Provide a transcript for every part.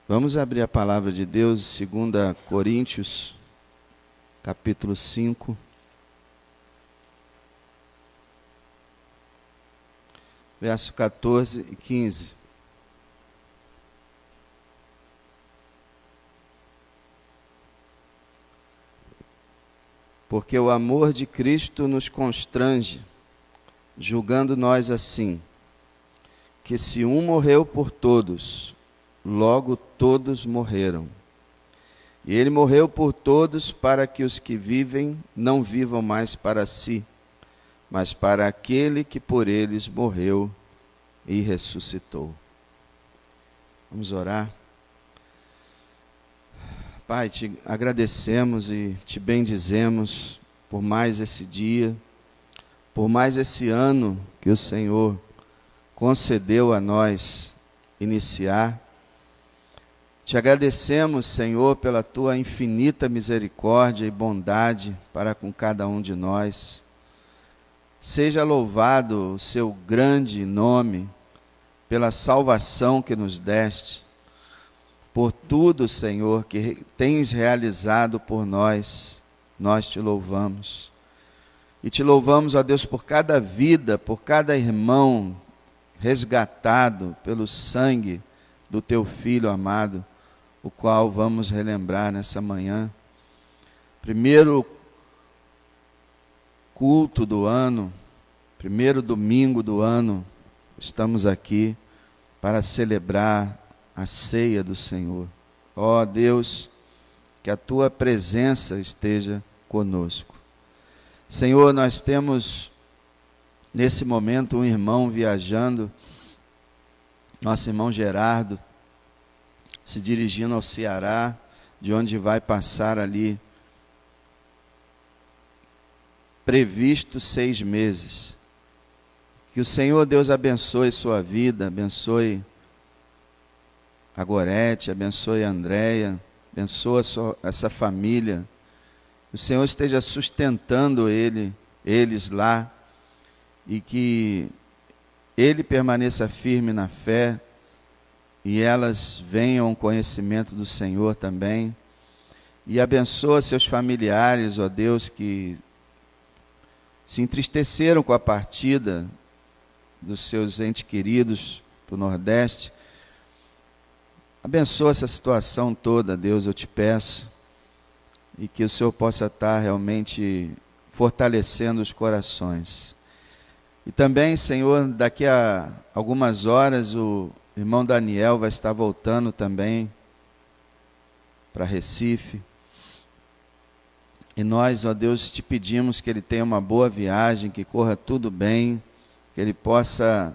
Vamos abrir a palavra de Deus, 2 Coríntios, capítulo 5. Verso 14 e 15. Porque o amor de Cristo nos constrange, julgando nós assim, que se um morreu por todos, logo todos morreram. E ele morreu por todos para que os que vivem não vivam mais para si, mas para aquele que por eles morreu e ressuscitou. Vamos orar. Pai, te agradecemos e te bendizemos por mais esse dia, por mais esse ano que o Senhor concedeu a nós iniciar. Te agradecemos, Senhor, pela tua infinita misericórdia e bondade para com cada um de nós. Seja louvado o seu grande nome, pela salvação que nos deste, por tudo, Senhor, que tens realizado por nós, nós te louvamos. E te louvamos, ó Deus, por cada vida, por cada irmão resgatado pelo sangue do teu Filho amado, o qual vamos relembrar nessa manhã. Primeiro culto do ano, primeiro domingo do ano, estamos aqui para celebrar a ceia do Senhor. Ó Deus, que a tua presença esteja conosco. Senhor, nós temos nesse momento um irmão viajando, nosso irmão Gerardo, se dirigindo ao Ceará, de onde vai passar ali previsto 6 meses. Que o Senhor Deus abençoe sua vida, abençoe a Gorete, abençoe a Andréia, abençoe essa família. O Senhor esteja sustentando eles lá, e que ele permaneça firme na fé, e elas venham ao conhecimento do Senhor também. E abençoa seus familiares, ó Deus, que se entristeceram com a partida dos seus entes queridos para o Nordeste. Abençoa essa situação toda, Deus, eu te peço, e que o Senhor possa estar realmente fortalecendo os corações. E também, Senhor, daqui a algumas horas o irmão Daniel vai estar voltando também para Recife. E nós, ó Deus, te pedimos que ele tenha uma boa viagem, que corra tudo bem, que ele possa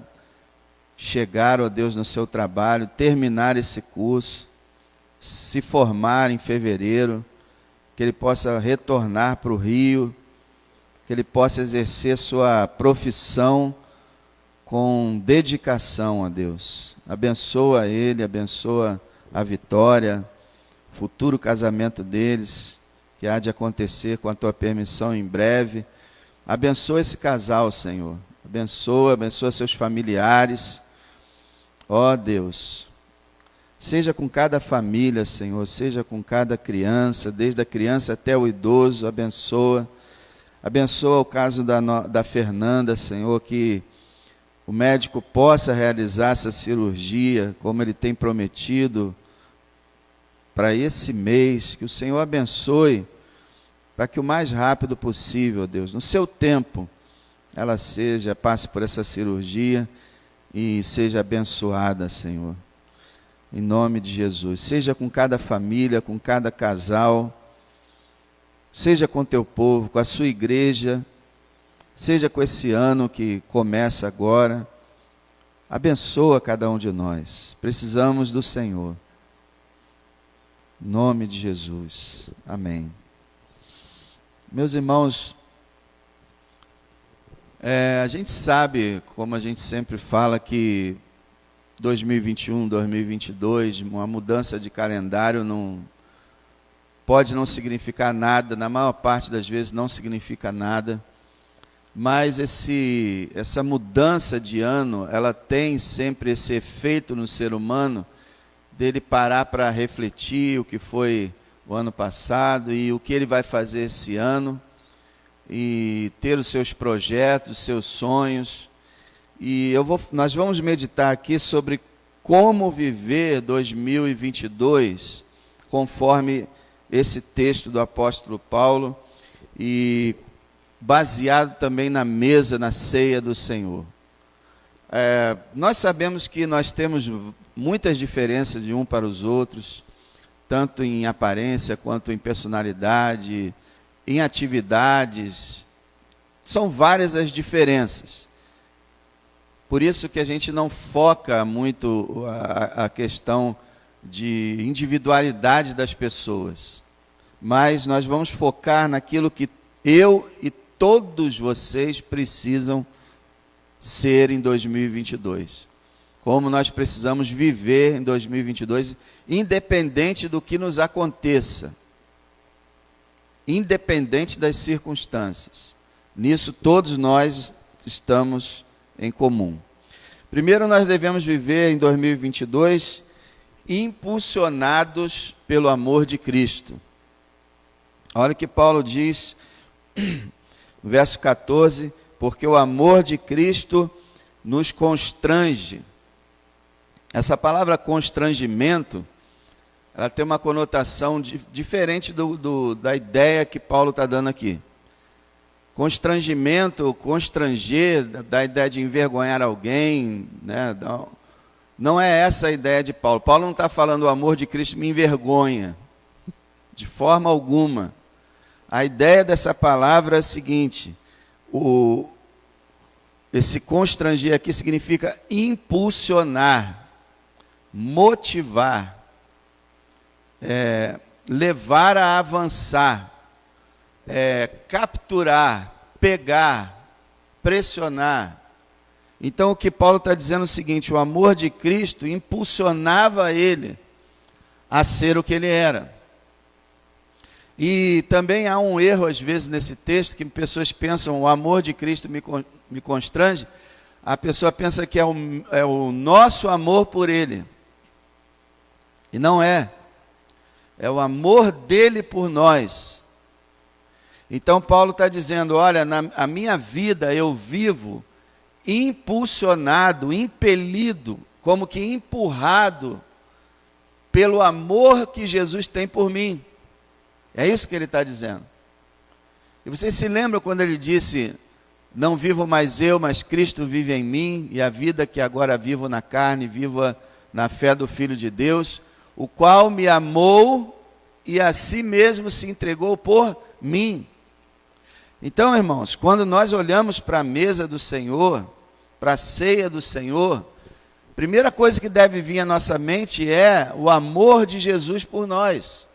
chegar, ó Deus, no seu trabalho, terminar esse curso, se formar em fevereiro, que ele possa retornar para o Rio, que ele possa exercer sua profissão com dedicação, ó Deus. Abençoa ele, abençoa a Vitória, futuro casamento deles, que há de acontecer com a tua permissão em breve. Abençoa esse casal, Senhor. Abençoa seus familiares. Ó Deus, seja com cada família, Senhor, seja com cada criança, desde a criança até o idoso, abençoa. Abençoa o caso da Fernanda, Senhor, que o médico possa realizar essa cirurgia, como ele tem prometido, para esse mês. Que o Senhor abençoe, para que o mais rápido possível, Deus, no seu tempo, ela passe por essa cirurgia e seja abençoada, Senhor. Em nome de Jesus. Seja com cada família, com cada casal, seja com teu povo, com a sua igreja, seja com esse ano que começa agora. Abençoa cada um de nós. Precisamos do Senhor. Em nome de Jesus. Amém. Meus irmãos, a gente sabe, como a gente sempre fala, que 2021, 2022, uma mudança de calendário pode não significar nada, na maior parte das vezes não significa nada, mas essa mudança de ano, ela tem sempre esse efeito no ser humano dele parar para refletir o que foi o ano passado e o que ele vai fazer esse ano, e ter os seus projetos, os seus sonhos. E nós vamos meditar aqui sobre como viver 2022, conforme esse texto do apóstolo Paulo, e baseado também na mesa, na ceia do Senhor. Nós sabemos que nós temos muitas diferenças de um para os outros, tanto em aparência, quanto em personalidade, em atividades. São várias as diferenças. Por isso que a gente não foca muito a questão de individualidade das pessoas. Mas nós vamos focar naquilo que eu e todos vocês precisam ser em 2022. Como nós precisamos viver em 2022, independente do que nos aconteça. Independente das circunstâncias. Nisso todos nós estamos em comum. Primeiro, nós devemos viver em 2022 impulsionados pelo amor de Cristo. Olha o que Paulo diz no verso 14: porque o amor de Cristo nos constrange. Essa palavra constrangimento, ela tem uma conotação diferente da ideia que Paulo está dando aqui. Constrangimento, constranger, da ideia de envergonhar alguém, né? Não é essa a ideia de Paulo. Paulo não está falando o amor de Cristo me envergonha, de forma alguma. A ideia dessa palavra é a seguinte: esse constranger aqui significa impulsionar, motivar, levar a avançar, capturar, pegar, pressionar. Então o que Paulo está dizendo é o seguinte: o amor de Cristo impulsionava ele a ser o que ele era. E também há um erro às vezes nesse texto, que pessoas pensam, o amor de Cristo me constrange. A pessoa pensa que é o nosso amor por ele. E não é. É o amor dele por nós. Então Paulo está dizendo, olha, a minha vida eu vivo impulsionado, impelido, como que empurrado pelo amor que Jesus tem por mim. É isso que ele está dizendo. E vocês se lembram quando ele disse, não vivo mais eu, mas Cristo vive em mim, e a vida que agora vivo na carne, vivo na fé do Filho de Deus, o qual me amou e a si mesmo se entregou por mim. Então, irmãos, quando nós olhamos para a mesa do Senhor, para a ceia do Senhor, a primeira coisa que deve vir à nossa mente é o amor de Jesus por nós.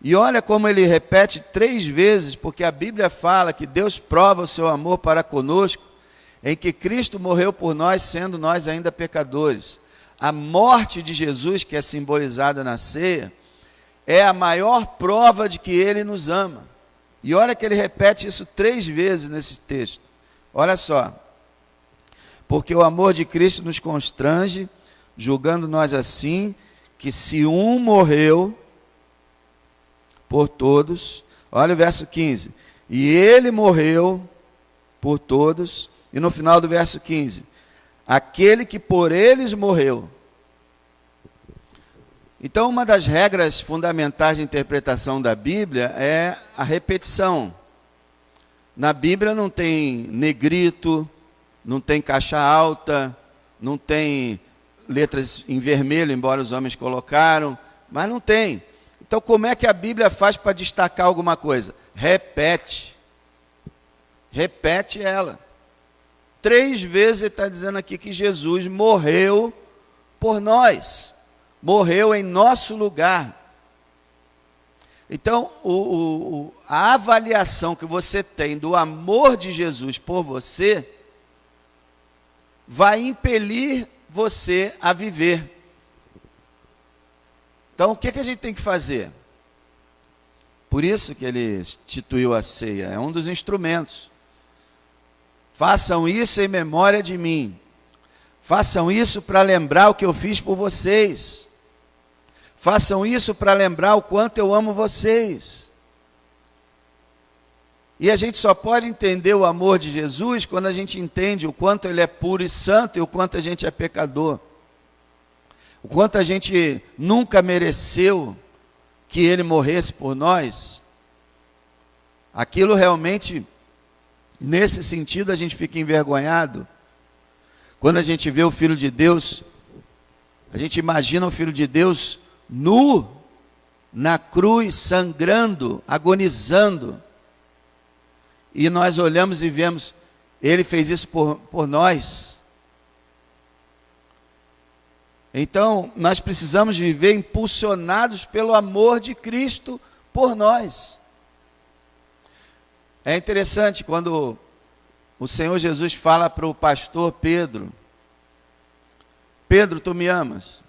E olha como ele repete 3 vezes, porque a Bíblia fala que Deus prova o seu amor para conosco, em que Cristo morreu por nós, sendo nós ainda pecadores. A morte de Jesus, que é simbolizada na ceia, é a maior prova de que ele nos ama. E olha que ele repete isso 3 vezes nesse texto. Olha só. Porque o amor de Cristo nos constrange, julgando nós assim, que se um morreu por todos, olha o verso 15, e ele morreu por todos, e no final do verso 15, aquele que por eles morreu. Então, uma das regras fundamentais de interpretação da Bíblia é a repetição. Na Bíblia não tem negrito, não tem caixa alta, não tem letras em vermelho, embora os homens colocaram, mas não tem. Então, como é que a Bíblia faz para destacar alguma coisa? Repete. Repete ela. 3 vezes ele está dizendo aqui que Jesus morreu por nós. Morreu em nosso lugar. Então, a avaliação que você tem do amor de Jesus por você vai impelir você a viver. Então, o que a gente tem que fazer? Por isso que ele instituiu a ceia, é um dos instrumentos. Façam isso em memória de mim. Façam isso para lembrar o que eu fiz por vocês. Façam isso para lembrar o quanto eu amo vocês. E a gente só pode entender o amor de Jesus quando a gente entende o quanto Ele é puro e santo e o quanto a gente é pecador. O quanto a gente nunca mereceu que Ele morresse por nós. Aquilo realmente, nesse sentido, a gente fica envergonhado. Quando a gente vê o Filho de Deus, a gente imagina o Filho de Deus nu, na cruz, sangrando, agonizando. E nós olhamos e vemos, Ele fez isso por nós. Então, nós precisamos viver impulsionados pelo amor de Cristo por nós. É interessante quando o Senhor Jesus fala para o pastor Pedro: Pedro, tu me amas?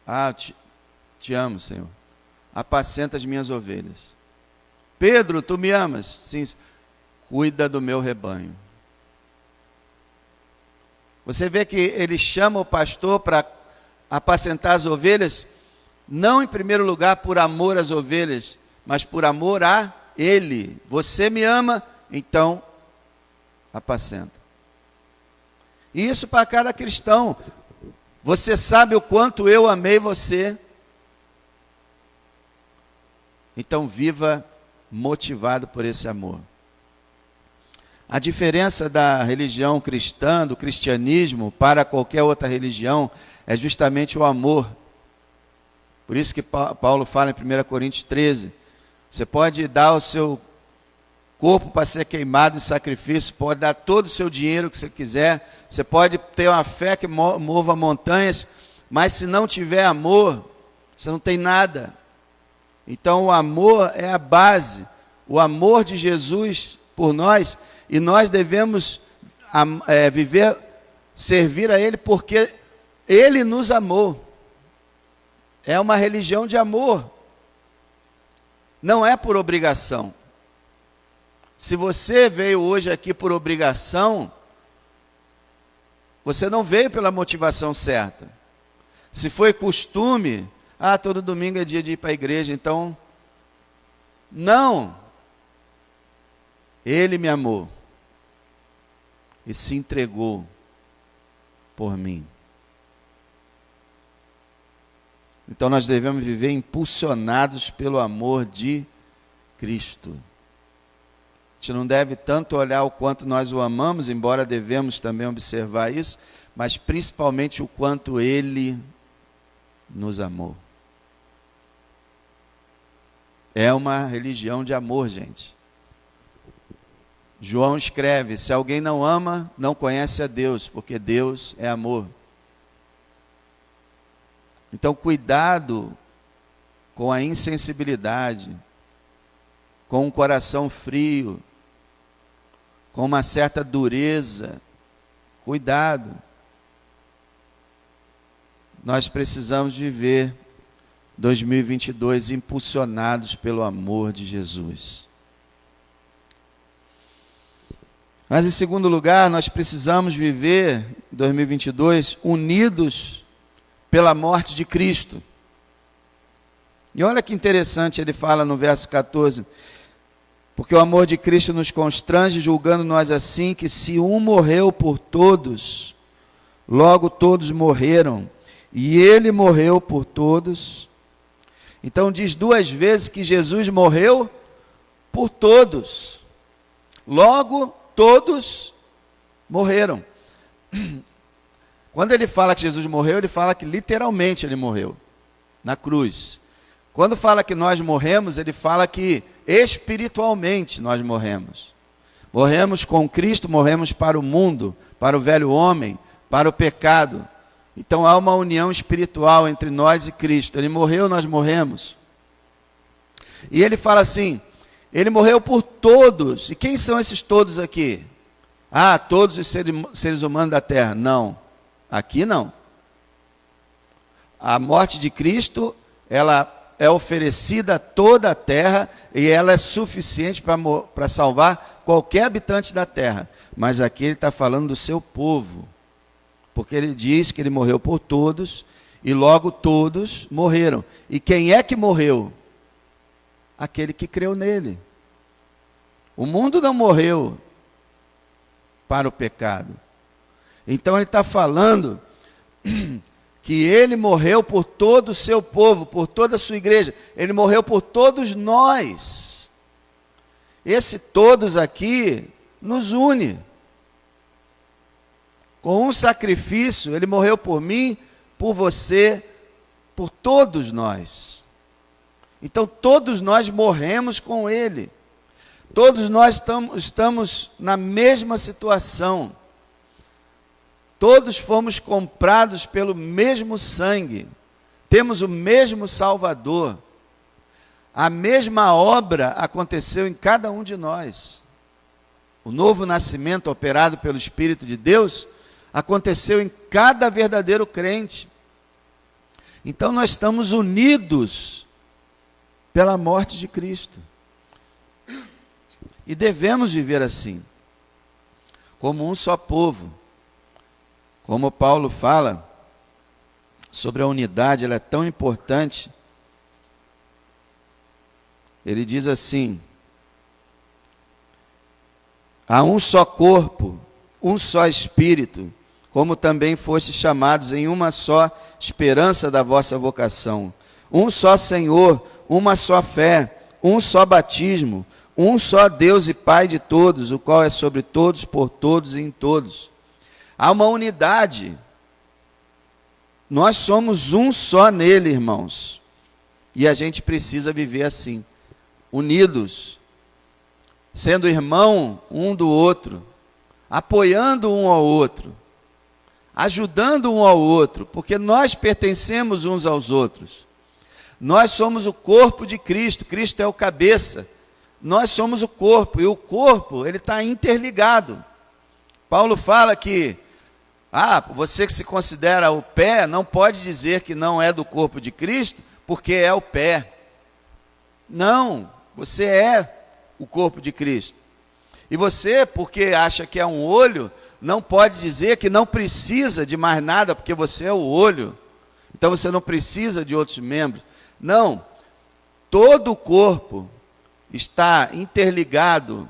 Ah, te amo, Senhor. Apacenta as minhas ovelhas. Pedro, tu me amas? Sim. Cuida do meu rebanho. Você vê que ele chama o pastor para apacentar as ovelhas, não em primeiro lugar por amor às ovelhas, mas por amor a ele. Você me ama, então apacenta. E isso para cada cristão. Você sabe o quanto eu amei você. Então viva motivado por esse amor. A diferença da religião cristã, do cristianismo, para qualquer outra religião, é justamente o amor. Por isso que Paulo fala em 1 Coríntios 13, você pode dar o seu corpo para ser queimado em sacrifício, pode dar todo o seu dinheiro que você quiser, você pode ter uma fé que mova montanhas, mas se não tiver amor, você não tem nada. Então o amor é a base, o amor de Jesus por nós, e nós devemos servir a Ele porque Ele nos amou. É uma religião de amor. Não é por obrigação. Se você veio hoje aqui por obrigação, você não veio pela motivação certa. Se foi costume, todo domingo é dia de ir para a igreja, então... Não. Ele me amou e se entregou por mim. Então nós devemos viver impulsionados pelo amor de Cristo. A gente não deve tanto olhar o quanto nós o amamos, embora devemos também observar isso, mas principalmente o quanto Ele nos amou. É uma religião de amor, gente. João escreve: se alguém não ama, não conhece a Deus, porque Deus é amor. Então, cuidado com a insensibilidade, com um coração frio, com uma certa dureza. Cuidado. Nós precisamos viver 2022 impulsionados pelo amor de Jesus. Mas, em segundo lugar, nós precisamos viver, em 2022, unidos pela morte de Cristo. E olha que interessante, ele fala no verso 14, porque o amor de Cristo nos constrange, julgando nós assim, que se um morreu por todos, logo todos morreram, e ele morreu por todos. Então diz duas vezes que Jesus morreu por todos, logo todos morreram. Quando ele fala que Jesus morreu, ele fala que literalmente ele morreu, na cruz. Quando fala que nós morremos, ele fala que espiritualmente nós morremos. Morremos com Cristo, morremos para o mundo, para o velho homem, para o pecado. Então há uma união espiritual entre nós e Cristo. Ele morreu, nós morremos. E ele fala assim, ele morreu por todos. E quem são esses todos aqui? Todos os seres humanos da terra. Não. Aqui não. A morte de Cristo, ela é oferecida a toda a terra e ela é suficiente para salvar qualquer habitante da terra. Mas aqui ele está falando do seu povo. porque ele diz que ele morreu por todos, e logo todos morreram. E quem é que morreu? Aquele que creu nele. O mundo não morreu para o pecado. Então ele está falando que ele morreu por todo o seu povo, por toda a sua igreja. Ele morreu por todos nós. Esse todos aqui nos une. Com um sacrifício, ele morreu por mim, por você, por todos nós. Então todos nós morremos com ele. Todos nós estamos na mesma situação. Todos fomos comprados pelo mesmo sangue. Temos o mesmo Salvador. A mesma obra aconteceu em cada um de nós. O novo nascimento operado pelo Espírito de Deus aconteceu em cada verdadeiro crente. Então nós estamos unidos pela morte de Cristo. E devemos viver assim, como um só povo. Como Paulo fala sobre a unidade, ela é tão importante. Ele diz assim: há um só corpo, um só Espírito, como também fostes chamados em uma só esperança da vossa vocação. Um só Senhor, uma só fé, um só batismo, um só Deus e Pai de todos, o qual é sobre todos, por todos e em todos. Há uma unidade. Nós somos um só nele, irmãos. E a gente precisa viver assim, unidos, sendo irmão um do outro, apoiando um ao outro, ajudando um ao outro, porque nós pertencemos uns aos outros. Nós somos o corpo de Cristo, Cristo é o cabeça. Nós somos o corpo, e o corpo, ele está interligado. Paulo fala que, você que se considera o pé, não pode dizer que não é do corpo de Cristo, porque é o pé. Não, você é o corpo de Cristo. E você, porque acha que é um olho, não pode dizer que não precisa de mais nada, porque você é o olho. Então você não precisa de outros membros. Não, todo o corpo está interligado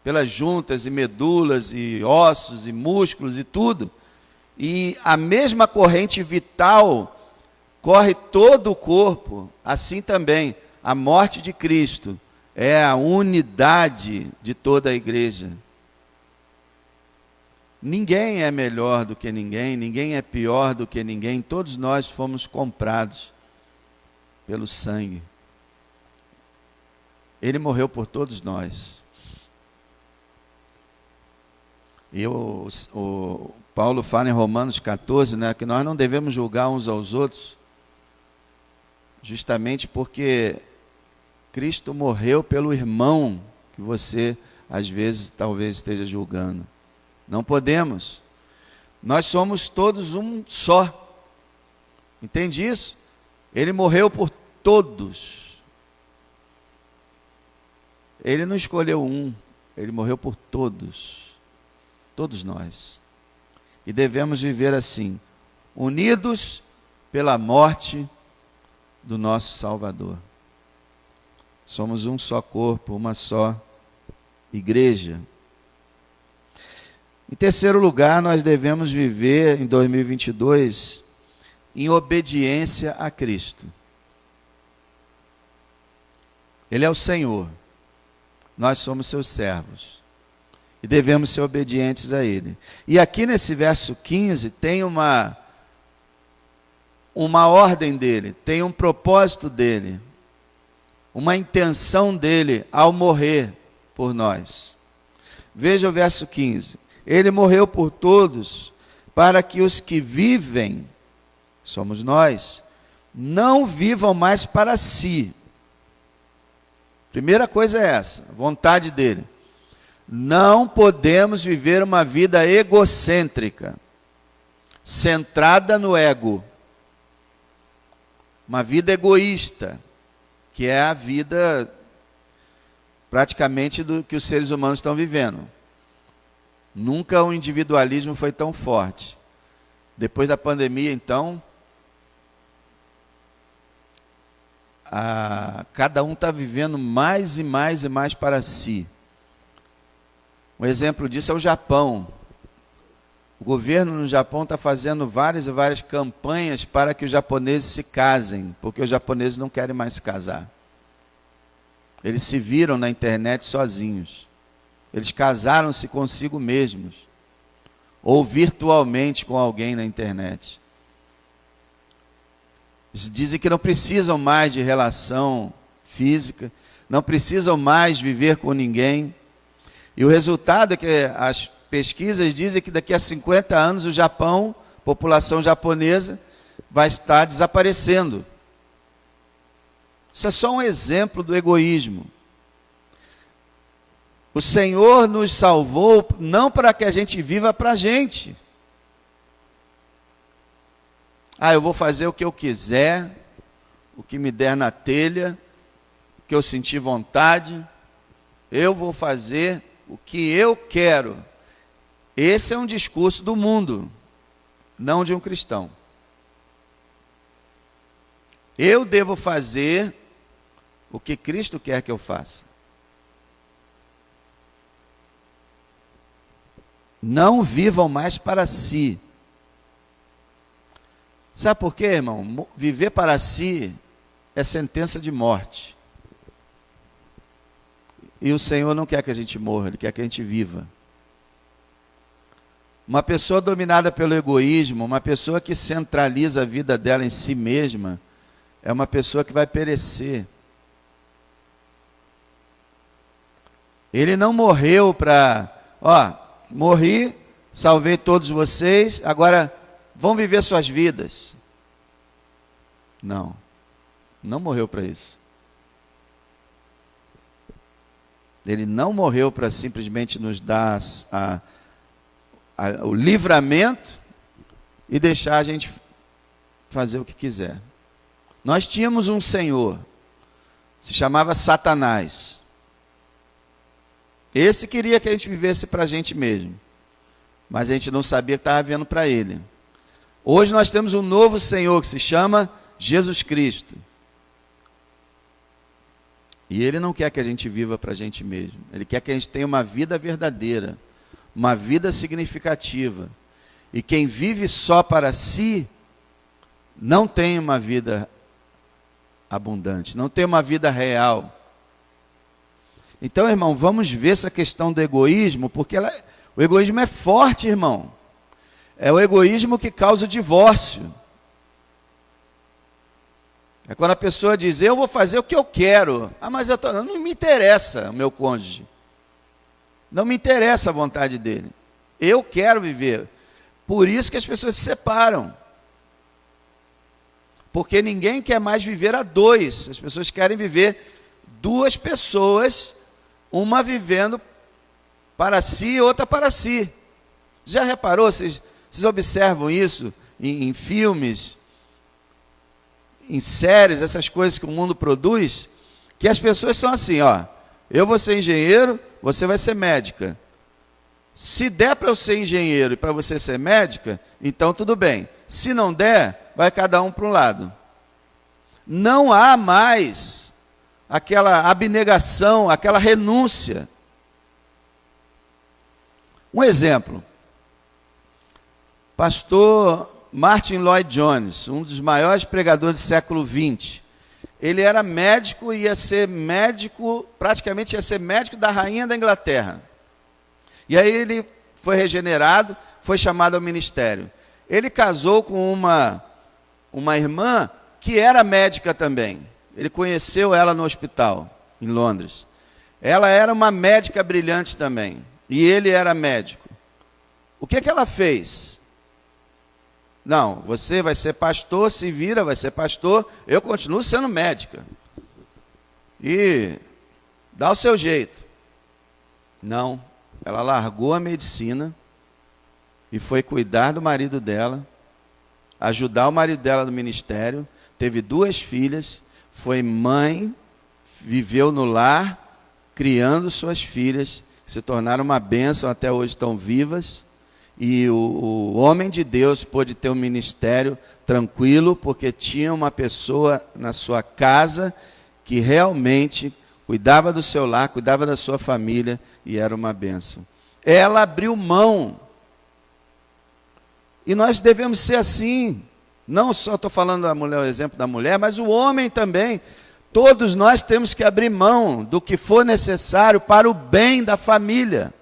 pelas juntas e medulas e ossos e músculos e tudo. E a mesma corrente vital corre todo o corpo. Assim também, a morte de Cristo é a unidade de toda a igreja. Ninguém é melhor do que ninguém, ninguém é pior do que ninguém. Todos nós fomos comprados pelo sangue. Ele morreu por todos nós. E o Paulo fala em Romanos 14, que nós não devemos julgar uns aos outros, justamente porque Cristo morreu pelo irmão que você, às vezes, talvez esteja julgando. Não podemos. Nós somos todos um só. Entende isso? Ele morreu por todos. Ele não escolheu um, ele morreu por todos. Todos nós. E devemos viver assim, unidos pela morte do nosso Salvador. Somos um só corpo, uma só igreja. Em terceiro lugar, nós devemos viver em 2022 em obediência a Cristo. Ele é o Senhor. Nós somos seus servos. E devemos ser obedientes a Ele. E aqui nesse verso 15 tem uma ordem dele, tem um propósito dele, uma intenção dele ao morrer por nós. Veja o verso 15. Ele morreu por todos, para que os que vivem, somos nós, não vivam mais para si. Primeira coisa é essa, vontade dele. Não podemos viver uma vida egocêntrica, centrada no ego. Uma vida egoísta, que é a vida praticamente do que os seres humanos estão vivendo. Nunca o individualismo foi tão forte. Depois da pandemia, então, cada um está vivendo mais e mais e mais para si. Um exemplo disso é o Japão. O governo no Japão está fazendo várias e várias campanhas para que os japoneses se casem, porque os japoneses não querem mais se casar. Eles se viram na internet sozinhos. Eles casaram-se consigo mesmos, ou virtualmente com alguém na internet. Eles dizem que não precisam mais de relação física, não precisam mais viver com ninguém. E o resultado é que as pesquisas dizem que daqui a 50 anos o Japão, a população japonesa, vai estar desaparecendo. Isso é só um exemplo do egoísmo. O Senhor nos salvou não para que a gente viva para a gente. Eu vou fazer o que eu quiser, o que me der na telha, o que eu sentir vontade. Eu vou fazer o que eu quero. Esse é um discurso do mundo, não de um cristão. Eu devo fazer o que Cristo quer que eu faça. Não vivam mais para si. Sabe por quê, irmão? Viver para si é sentença de morte. E o Senhor não quer que a gente morra, Ele quer que a gente viva. Uma pessoa dominada pelo egoísmo, uma pessoa que centraliza a vida dela em si mesma, é uma pessoa que vai perecer. Ele não morreu para, morri, salvei todos vocês, agora vão viver suas vidas. Não morreu para isso. Ele não morreu para simplesmente nos dar o livramento e deixar a gente fazer o que quiser. Nós tínhamos um Senhor, se chamava Satanás. Esse queria que a gente vivesse para a gente mesmo, mas a gente não sabia que estava vendo para ele. Hoje nós temos um novo Senhor que se chama Jesus Cristo. E Ele não quer que a gente viva para a gente mesmo. Ele quer que a gente tenha uma vida verdadeira, uma vida significativa. E quem vive só para si, não tem uma vida abundante, não tem uma vida real. Então, irmão, vamos ver essa questão do egoísmo, porque o egoísmo é forte, irmão. É o egoísmo que causa o divórcio. É quando a pessoa diz, eu vou fazer o que eu quero. Mas não me interessa o meu cônjuge. Não me interessa a vontade dele. Eu quero viver. Por isso que as pessoas se separam. Porque ninguém quer mais viver a dois. As pessoas querem viver duas pessoas, uma vivendo para si e outra para si. Já reparou? Vocês observam isso em filmes, em séries, essas coisas que o mundo produz, que as pessoas são assim, eu vou ser engenheiro, você vai ser médica. Se der para eu ser engenheiro e para você ser médica, então tudo bem. Se não der, vai cada um para um lado. Não há mais aquela abnegação, aquela renúncia. Um exemplo. Pastor Martin Lloyd Jones, um dos maiores pregadores do século XX. Ele era médico e ia ser médico, praticamente ia ser médico da rainha da Inglaterra. E aí ele foi regenerado, foi chamado ao ministério. Ele casou com uma irmã que era médica também. Ele conheceu ela no hospital, em Londres. Ela era uma médica brilhante também. E ele era médico. O que ela fez? Não, você vai ser pastor, se vira, vai ser pastor, eu continuo sendo médica. E dá o seu jeito. Não, ela largou a medicina e foi cuidar do marido dela, ajudar o marido dela no ministério, teve 2 filhas, foi mãe, viveu no lar, criando suas filhas, que se tornaram uma bênção, até hoje estão vivas, E o homem de Deus pôde ter um ministério tranquilo, porque tinha uma pessoa na sua casa que realmente cuidava do seu lar, cuidava da sua família, e era uma bênção. Ela abriu mão. E nós devemos ser assim. Não só estou falando da mulher, o exemplo da mulher, mas o homem também. Todos nós temos que abrir mão do que for necessário para o bem da família,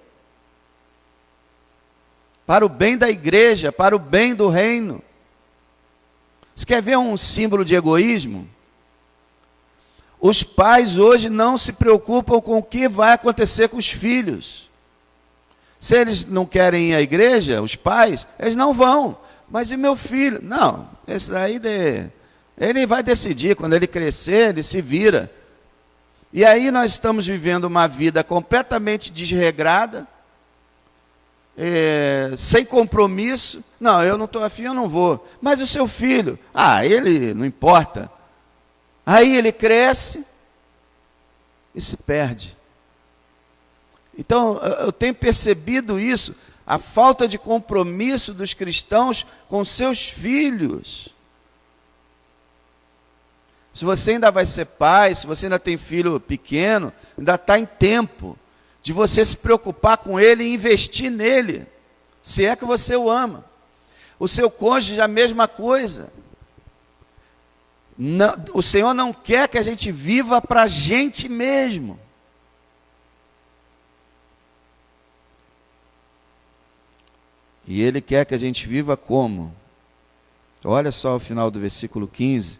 para o bem da igreja, para o bem do reino. Você quer ver um símbolo de egoísmo? Os pais hoje não se preocupam com o que vai acontecer com os filhos. Se eles não querem ir à igreja, os pais, eles não vão. Mas e meu filho? Não, esse daí ele vai decidir, quando ele crescer, ele se vira. E aí nós estamos vivendo uma vida completamente desregrada, sem compromisso. Não, eu não estou afim, eu não vou. Mas o seu filho, ele não importa. Aí ele cresce e se perde. Então, eu tenho percebido isso, a falta de compromisso dos cristãos com seus filhos. Se você ainda vai ser pai, se você ainda tem filho pequeno, ainda está em tempo de você se preocupar com ele e investir nele, se é que você o ama. O seu cônjuge, a mesma coisa. Não, o Senhor não quer que a gente viva para a gente mesmo. E Ele quer que a gente viva como? Olha só o final do versículo 15.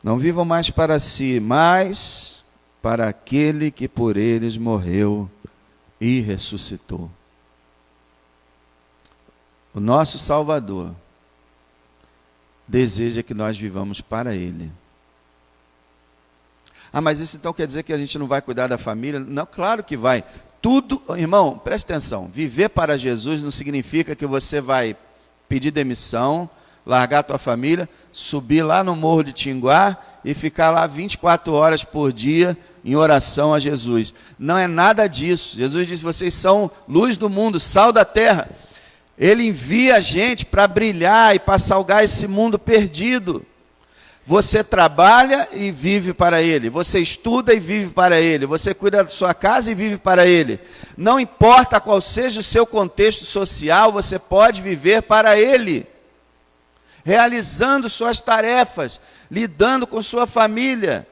Não vivam mais para si, mas para aquele que por eles morreu e ressuscitou. O nosso Salvador deseja que nós vivamos para Ele. Mas isso então quer dizer que a gente não vai cuidar da família? Não, claro que vai. Tudo, irmão, presta atenção, viver para Jesus não significa que você vai pedir demissão, largar a tua família, subir lá no Morro de Tinguá e ficar lá 24 horas por dia em oração a Jesus. Não é nada disso. Jesus disse, vocês são luz do mundo, sal da terra. Ele envia a gente para brilhar e para salgar esse mundo perdido. Você trabalha e vive para Ele. Você estuda e vive para Ele. Você cuida da sua casa e vive para Ele. Não importa qual seja o seu contexto social, você pode viver para Ele. Realizando suas tarefas, lidando com sua família,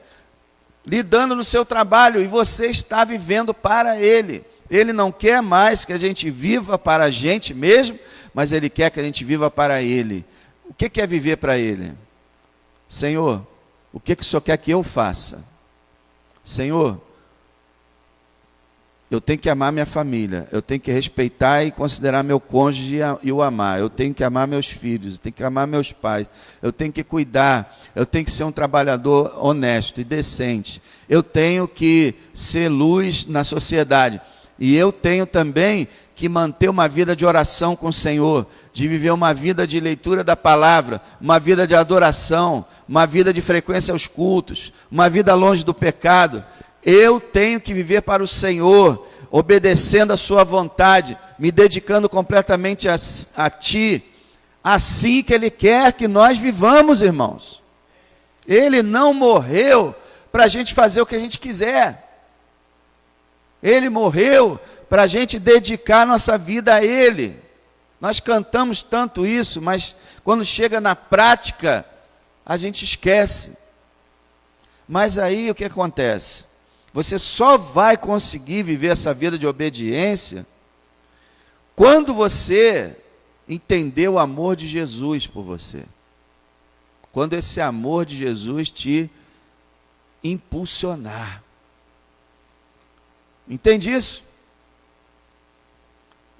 lidando no seu trabalho, e você está vivendo para Ele. Ele não quer mais que a gente viva para a gente mesmo, mas Ele quer que a gente viva para Ele. O que é viver para Ele? Senhor, o que o Senhor quer que eu faça? Senhor, eu tenho que amar minha família, eu tenho que respeitar e considerar meu cônjuge e o amar, eu tenho que amar meus filhos, eu tenho que amar meus pais, eu tenho que cuidar, eu tenho que ser um trabalhador honesto e decente, eu tenho que ser luz na sociedade, e eu tenho também que manter uma vida de oração com o Senhor, de viver uma vida de leitura da palavra, uma vida de adoração, uma vida de frequência aos cultos, uma vida longe do pecado. Eu tenho que viver para o Senhor, obedecendo a sua vontade, me dedicando completamente a Ti, assim que Ele quer que nós vivamos, irmãos. Ele não morreu para a gente fazer o que a gente quiser. Ele morreu para a gente dedicar nossa vida a Ele. Nós cantamos tanto isso, mas quando chega na prática, a gente esquece. Mas aí o que acontece? Você só vai conseguir viver essa vida de obediência quando você entender o amor de Jesus por você. Quando esse amor de Jesus te impulsionar. Entende isso?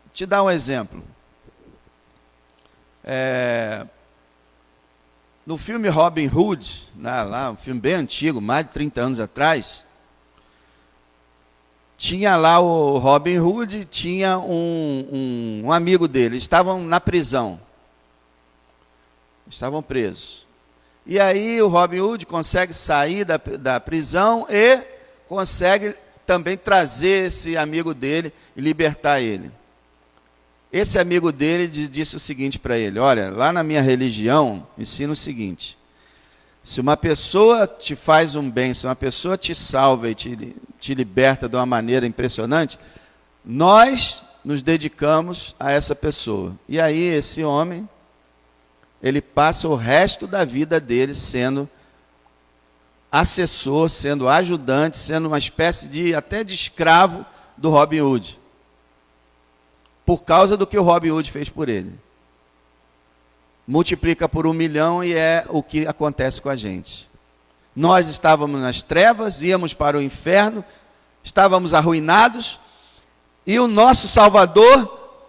Vou te dar um exemplo. No filme Robin Hood, lá, um filme bem antigo, mais de 30 anos atrás, tinha lá o Robin Hood, tinha um amigo dele, estavam na prisão, estavam presos. E aí o Robin Hood consegue sair da prisão e consegue também trazer esse amigo dele e libertar ele. esse amigo dele disse o seguinte para ele: olha, lá na minha religião ensina o seguinte: se uma pessoa te faz um bem, se uma pessoa te salva e te liberta de uma maneira impressionante, nós nos dedicamos a essa pessoa. E aí esse homem, ele passa o resto da vida dele sendo assessor, sendo ajudante, sendo uma espécie até de escravo do Robin Hood, por causa do que o Robin Hood fez por ele. Multiplica por 1 milhão e é o que acontece com a gente. Nós estávamos nas trevas, íamos para o inferno, estávamos arruinados, e o nosso Salvador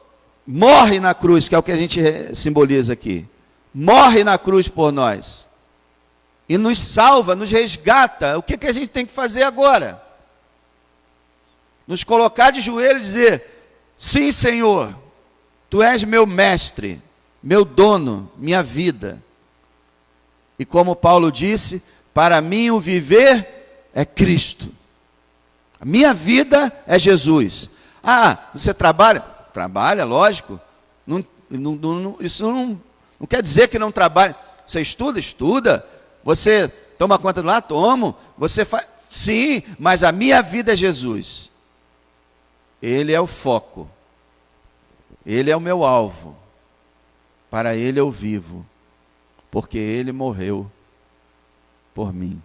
morre na cruz, que é o que a gente simboliza aqui. Morre na cruz por nós. E nos salva, nos resgata. O que a gente tem que fazer agora? Nos colocar de joelho e dizer: sim, Senhor, Tu és meu mestre, meu dono, minha vida. E como Paulo disse, para mim o viver é Cristo. A minha vida é Jesus. Ah, você trabalha? Trabalha, lógico. Isso não quer dizer que não trabalha. Você estuda? Estuda. Você toma conta do lar? Tomo. Você faz? Sim, mas a minha vida é Jesus. Ele é o foco. Ele é o meu alvo. Para Ele eu vivo. Porque Ele morreu por mim.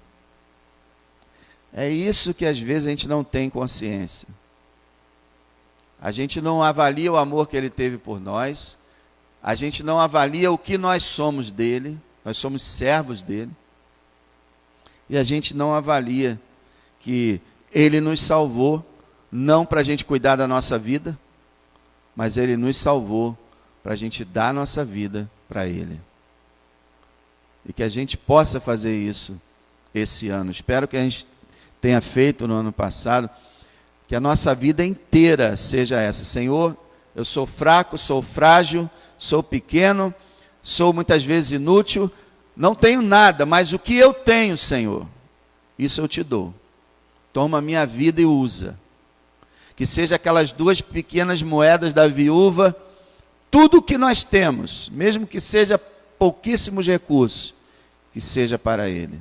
É isso que às vezes a gente não tem consciência. A gente não avalia o amor que Ele teve por nós. A gente não avalia o que nós somos dEle. Nós somos servos dEle. E a gente não avalia que Ele nos salvou, não para a gente cuidar da nossa vida, mas Ele nos salvou para a gente dar a nossa vida para Ele. E que a gente possa fazer isso esse ano. Espero que a gente tenha feito no ano passado, que a nossa vida inteira seja essa. Senhor, eu sou fraco, sou frágil, sou pequeno, sou muitas vezes inútil, não tenho nada, mas o que eu tenho, Senhor, isso eu te dou. Toma a minha vida e usa. Que seja aquelas 2 pequenas moedas da viúva, tudo que nós temos, mesmo que seja pouquíssimos recursos, que seja para Ele.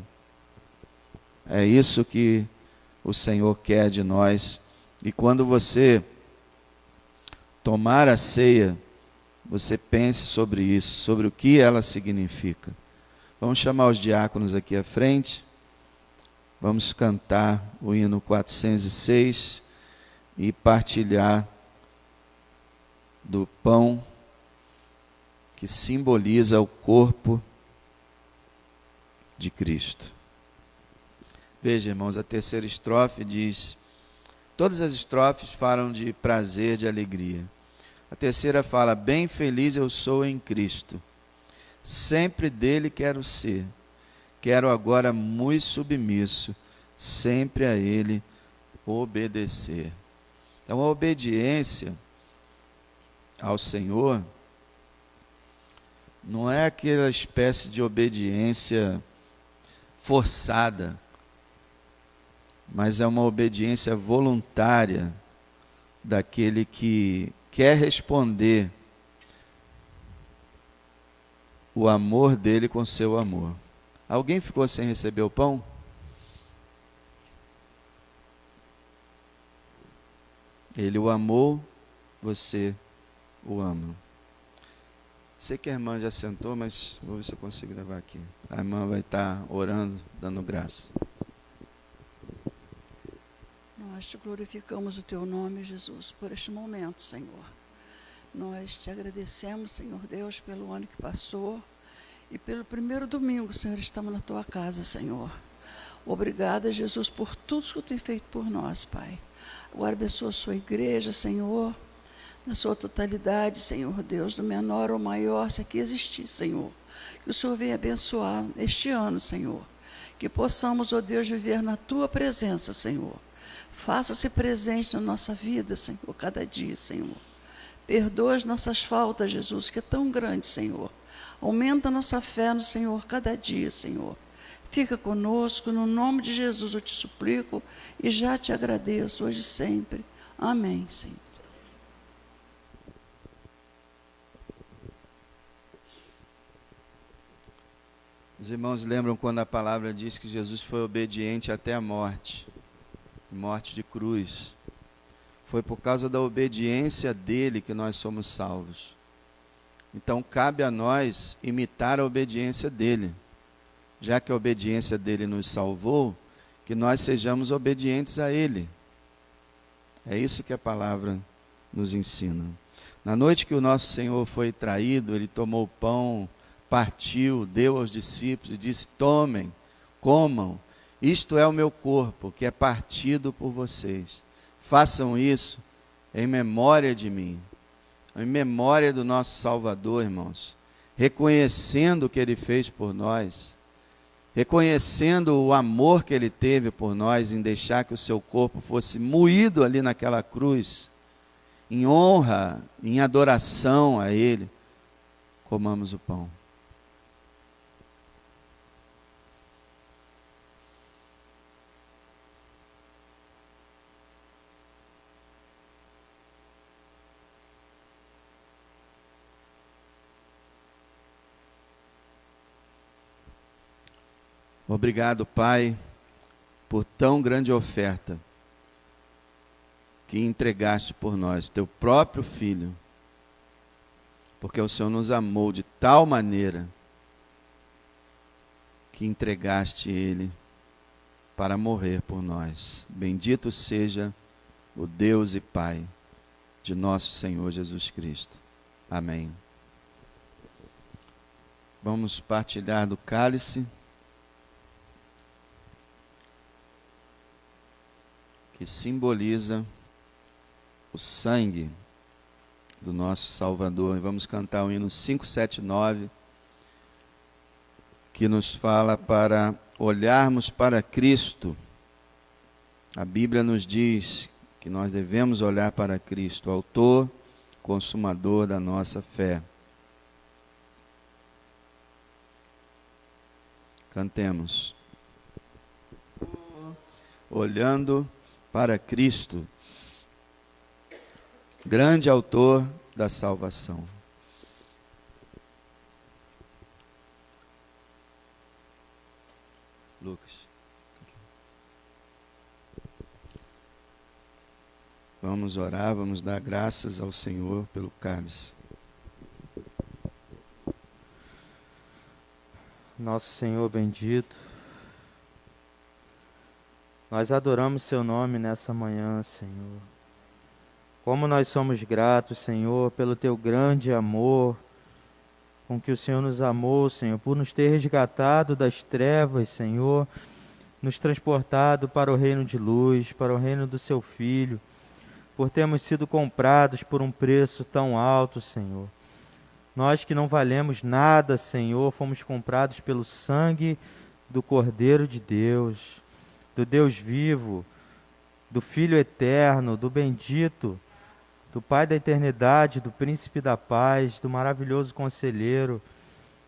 É isso que o Senhor quer de nós. E quando você tomar a ceia, você pense sobre isso, sobre o que ela significa. Vamos chamar os diáconos aqui à frente. Vamos cantar o hino 406 e partilhar do pão que simboliza o corpo de Cristo. Veja, irmãos, a terceira estrofe diz... Todas as estrofes falam de prazer, de alegria. A terceira fala: bem feliz eu sou em Cristo. Sempre dele quero ser. Quero agora muito submisso, sempre a Ele obedecer. Então a obediência ao Senhor não é aquela espécie de obediência forçada, mas é uma obediência voluntária daquele que quer responder o amor dele com seu amor. Alguém ficou sem receber o pão? Ele o amou, você o ama. Sei que a irmã já sentou, mas vou ver se eu consigo levar aqui. A irmã vai estar orando, dando graça. Nós te glorificamos o teu nome, Jesus, por este momento, Senhor. Nós te agradecemos, Senhor Deus, pelo ano que passou e pelo primeiro domingo, Senhor, estamos na tua casa, Senhor. Obrigada, Jesus, por tudo que tu tem feito por nós, Pai. Agora abençoa a sua igreja, Senhor, na sua totalidade, Senhor Deus, do menor ao maior, se aqui existir, Senhor. Que o Senhor venha abençoar este ano, Senhor. Que possamos, ó Deus, viver na tua presença, Senhor. Faça-se presente na nossa vida, Senhor, cada dia, Senhor. Perdoa as nossas faltas, Jesus, que é tão grande, Senhor. Aumenta a nossa fé no Senhor cada dia, Senhor. Fica conosco, no nome de Jesus eu te suplico e já te agradeço hoje e sempre. Amém, Senhor. Os irmãos lembram quando a palavra diz que Jesus foi obediente até a morte, morte de cruz. Foi por causa da obediência dele que nós somos salvos. Então cabe a nós imitar a obediência dele. Já que a obediência dele nos salvou, que nós sejamos obedientes a ele. É isso que a palavra nos ensina. Na noite que o nosso Senhor foi traído, ele tomou o pão, partiu, deu aos discípulos e disse: tomem, comam, isto é o meu corpo, que é partido por vocês. Façam isso em memória de mim, em memória do nosso Salvador, irmãos, reconhecendo o que ele fez por nós, reconhecendo o amor que ele teve por nós em deixar que o seu corpo fosse moído ali naquela cruz, em honra, em adoração a ele. Comamos o pão. Obrigado, Pai, por tão grande oferta que entregaste por nós, teu próprio Filho, porque o Senhor nos amou de tal maneira que entregaste Ele para morrer por nós. Bendito seja o Deus e Pai de nosso Senhor Jesus Cristo. Amém. Vamos partilhar do cálice, que simboliza o sangue do nosso Salvador. E vamos cantar o hino 579, que nos fala para olharmos para Cristo. A Bíblia nos diz que nós devemos olhar para Cristo, autor, consumador da nossa fé. Cantemos. Olhando para Cristo, grande autor da salvação. Lucas. Vamos orar, vamos dar graças ao Senhor pelo cálice. Nosso Senhor bendito, nós adoramos Seu nome nessa manhã, Senhor. Como nós somos gratos, Senhor, pelo Teu grande amor, com que o Senhor nos amou, Senhor, por nos ter resgatado das trevas, Senhor, nos transportado para o reino de luz, para o reino do Seu Filho, por termos sido comprados por um preço tão alto, Senhor. Nós que não valemos nada, Senhor, fomos comprados pelo sangue do Cordeiro de Deus, do Deus vivo, do Filho eterno, do bendito, do Pai da eternidade, do Príncipe da paz, do maravilhoso Conselheiro.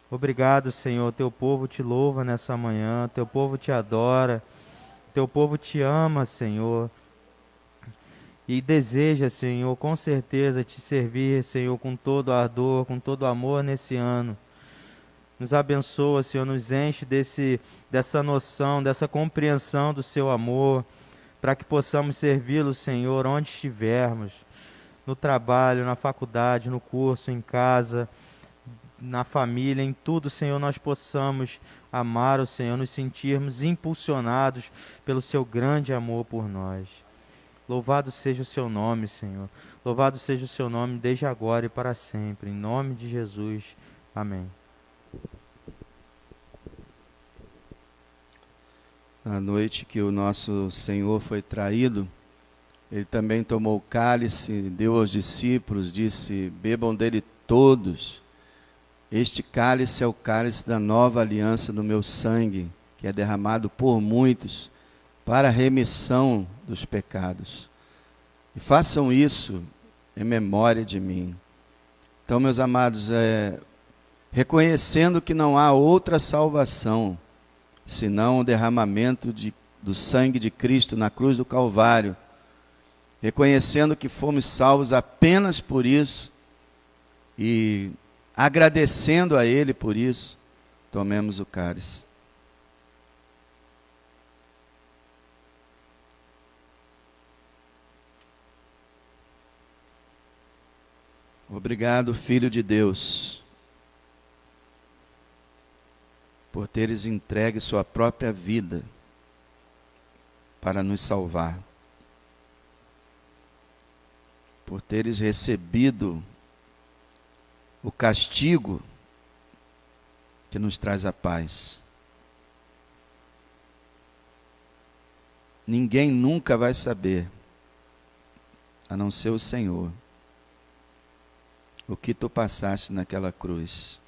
Obrigado, Senhor, teu povo te louva nessa manhã, teu povo te adora, teu povo te ama, Senhor, e deseja, Senhor, com certeza te servir, Senhor, com todo ardor, com todo amor nesse ano. Nos abençoa, Senhor, nos enche dessa noção, dessa compreensão do seu amor, para que possamos servi-lo, Senhor, onde estivermos, no trabalho, na faculdade, no curso, em casa, na família, em tudo, Senhor, nós possamos amar o Senhor, nos sentirmos impulsionados pelo seu grande amor por nós. Louvado seja o seu nome, Senhor. Louvado seja o seu nome desde agora e para sempre. Em nome de Jesus. Amém. Na noite que o nosso Senhor foi traído, ele também tomou o cálice, deu aos discípulos, disse: bebam dele todos. Este cálice é o cálice da nova aliança do meu sangue, que é derramado por muitos para a remissão dos pecados. E façam isso em memória de mim. Então, meus amados, reconhecendo que não há outra salvação senão o derramamento do sangue de Cristo na cruz do Calvário, reconhecendo que fomos salvos apenas por isso e agradecendo a Ele por isso, Tomemos o cálice. Obrigado, Filho de Deus, por teres entregue sua própria vida para nos salvar, por teres recebido o castigo que nos traz a paz. Ninguém nunca vai saber, a não ser o Senhor, o que tu passaste naquela cruz.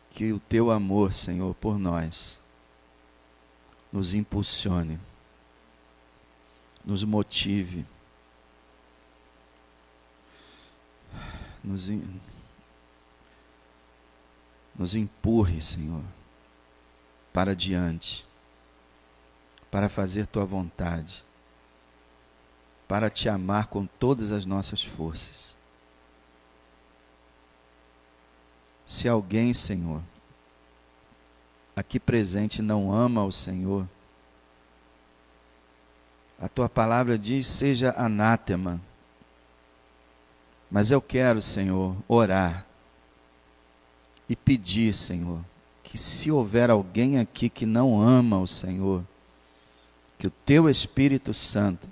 Que o teu amor, Senhor, por nós, nos impulsione, nos motive, nos empurre, Senhor, para diante, para fazer tua vontade, para te amar com todas as nossas forças. Se alguém, Senhor, aqui presente não ama o Senhor, a tua palavra diz: seja anátema. Mas eu quero, Senhor, orar e pedir, Senhor, que se houver alguém aqui que não ama o Senhor, que o teu Espírito Santo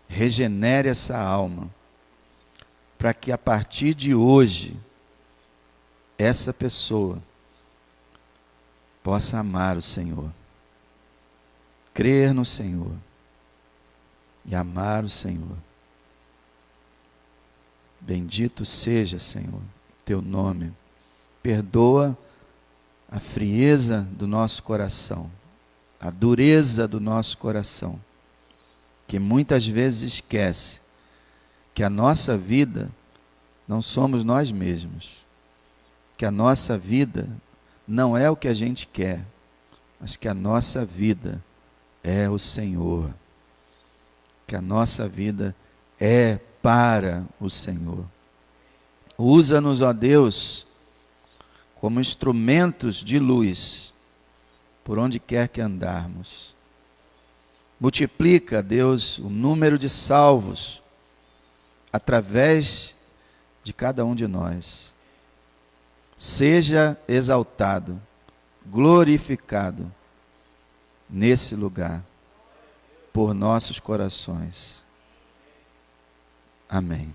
regenere essa alma, para que a partir de hoje, essa pessoa possa amar o Senhor, crer no Senhor e amar o Senhor. Bendito seja, Senhor, teu nome. Perdoa a frieza do nosso coração, a dureza do nosso coração, que muitas vezes esquece que a nossa vida não somos nós mesmos, que a nossa vida não é o que a gente quer, mas que a nossa vida é o Senhor, que a nossa vida é para o Senhor. Usa-nos, ó Deus, como instrumentos de luz, por onde quer que andarmos. Multiplica, Deus, o número de salvos, através de cada um de nós. Seja exaltado, glorificado, nesse lugar, por nossos corações. Amém.